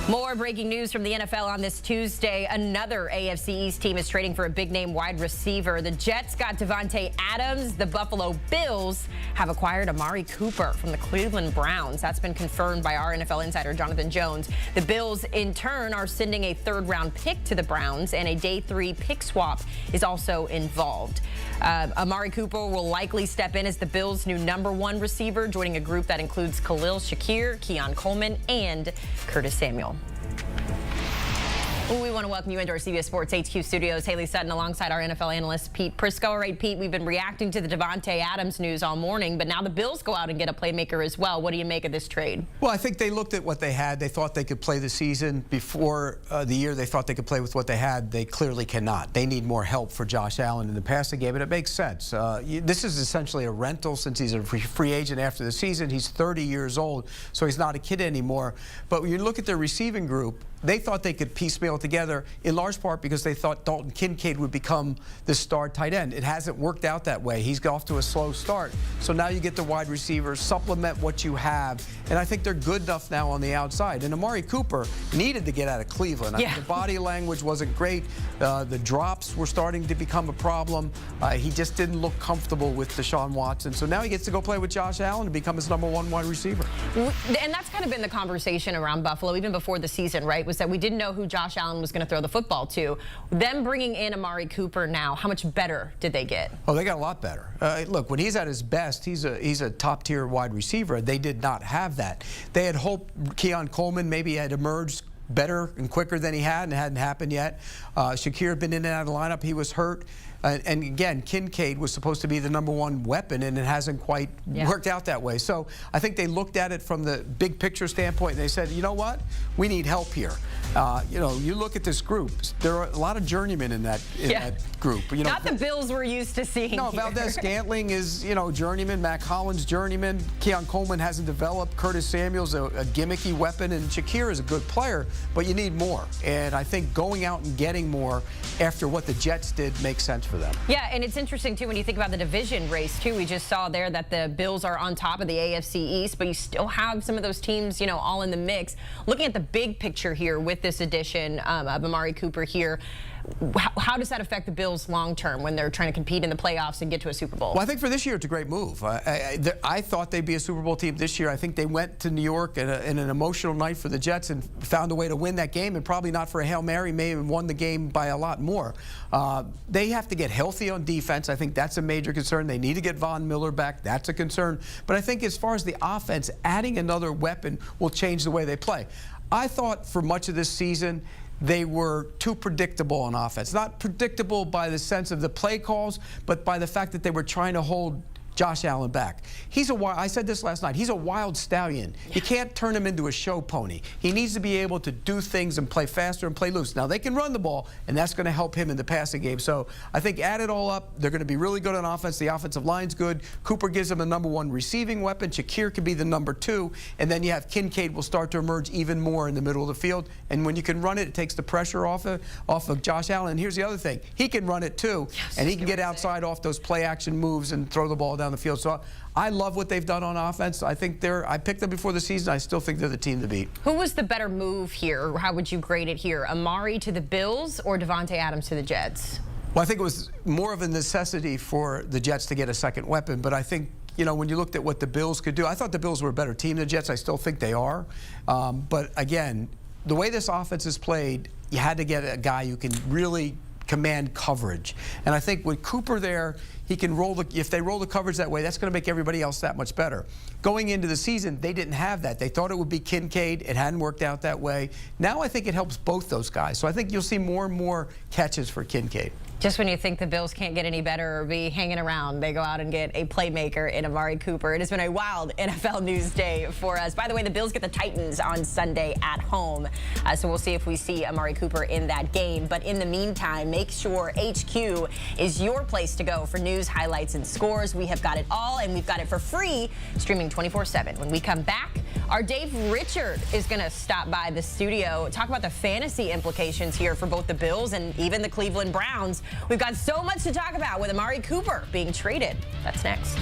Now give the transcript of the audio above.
More breaking news from the NFL on this Tuesday. Another AFC East team is trading for a big-name wide receiver. The Jets got Davante Adams. The Buffalo Bills have acquired Amari Cooper from the Cleveland Browns. That's been confirmed by our NFL insider, Jonathan Jones. The Bills, in turn, are sending a third-round pick to the Browns, and a day 3 pick swap is also involved. Amari Cooper will likely step in as the Bills' new #1 receiver, joining a group that includes Khalil Shakir, Keon Coleman, and Curtis Samuel. We want to welcome you into our CBS Sports HQ studios. Haley Sutton alongside our NFL analyst Pete Prisco. All right, Pete, we've been reacting to the Davante Adams news all morning, but now the Bills go out and get a playmaker as well. What do you make of this trade? Well, I think they looked at what they had. They thought they could play the season. Before the year, they thought they could play with what they had. They clearly cannot. They need more help for Josh Allen in the passing game, and it makes sense. This is essentially a rental since he's a free agent after the season. He's 30 years old, so he's not a kid anymore. But when you look at their receiving group, they thought they could piecemeal it together, in large part because they thought Dalton Kincaid would become the star tight end. It hasn't worked out that way. He's got off to a slow start. So now you get the wide receivers, supplement what you have, and I think they're good enough now on the outside. And Amari Cooper needed to get out of Cleveland. Yeah. The body language wasn't great. The drops were starting to become a problem. He just didn't look comfortable with Deshaun Watson. So now he gets to go play with Josh Allen and become his #1 wide receiver. And that's kind of been the conversation around Buffalo, even before the season, right? Was that we didn't know who Josh Allen was going to throw the football to. Them bringing in Amari Cooper now, how much better did they get? Oh, they got a lot better. Look, when he's at his best, he's a top-tier wide receiver. They did not have that. They had hoped Keon Coleman maybe had emerged better and quicker than he had, and it hadn't happened yet. Shakir had been in and out of the lineup. He was hurt. And again, Kincaid was supposed to be the #1 weapon, and it hasn't quite worked out that way. So I think they looked at it from the big picture standpoint, and they said, you know what? We need help here. You know, you look at this group. There are a lot of journeymen in that group. You know, not the Bills we're used to seeing. No, here. Valdez-Scantling is, you know, journeyman. Mac Hollins, journeyman. Keon Coleman hasn't developed. Curtis Samuel's a gimmicky weapon, and Shakir is a good player, but you need more. And I think going out and getting more after what the Jets did makes sense for them. Yeah, and it's interesting, too, when you think about the division race, too. We just saw there that the Bills are on top of the AFC East, but you still have some of those teams, you know, all in the mix. Looking at the big picture here with this addition of Amari Cooper here, how does that affect the Bills long-term when they're trying to compete in the playoffs and get to a Super Bowl? Well, I think for this year, it's a great move. I thought they'd be a Super Bowl team this year. I think they went to New York in an emotional night for the Jets and found a way to win that game, and probably not for a Hail Mary, may have won the game by a lot more. They have to get healthy on defense. I think that's a major concern. They need to get Von Miller back. That's a concern. But I think as far as the offense, adding another weapon will change the way they play. I thought for much of this season, they were too predictable on offense. Not predictable by the sense of the play calls, but by the fact that they were trying to hold Josh Allen back. I said this last night, he's a wild stallion. You can't turn him into a show pony. He needs to be able to do things and play faster and play loose. Now, they can run the ball, and that's going to help him in the passing game. So I think add it all up, they're going to be really good on offense. The offensive line's good. Cooper gives them a #1 receiving weapon. Shakir could be the #2. And then you have Kincaid will start to emerge even more in the middle of the field. And when you can run it, it takes the pressure off of Josh Allen. And here's the other thing. He can run it, too. Yes, and he can get outside off those play-action moves and throw the ball down the field. So I love what they've done on offense. I think I picked them before the season. I still think they're the team to beat. Who was the better move here? How would you grade it here? Amari to the Bills or Davante Adams to the Jets? Well, I think it was more of a necessity for the Jets to get a second weapon. But I think, you know, when you looked at what the Bills could do, I thought the Bills were a better team than the Jets. I still think they are. But again, the way this offense is played, you had to get a guy who can really command coverage. And I think with Cooper there, he can if they roll the coverage that way, that's going to make everybody else that much better. Going into the season, they didn't have that. They thought it would be Kincaid. It hadn't worked out that way. Now I think it helps both those guys. So I think you'll see more and more catches for Kincaid. Just when you think the Bills can't get any better or be hanging around, they go out and get a playmaker in Amari Cooper. It has been a wild NFL news day for us. By the way, the Bills get the Titans on Sunday at home. So we'll see if we see Amari Cooper in that game. But in the meantime, make sure HQ is your place to go for news, highlights, and scores. We have got it all, and we've got it for free, streaming 24/7. When we come back, our Dave Richard is going to stop by the studio, talk about the fantasy implications here for both the Bills and even the Cleveland Browns. We've got so much to talk about with Amari Cooper being traded. That's next.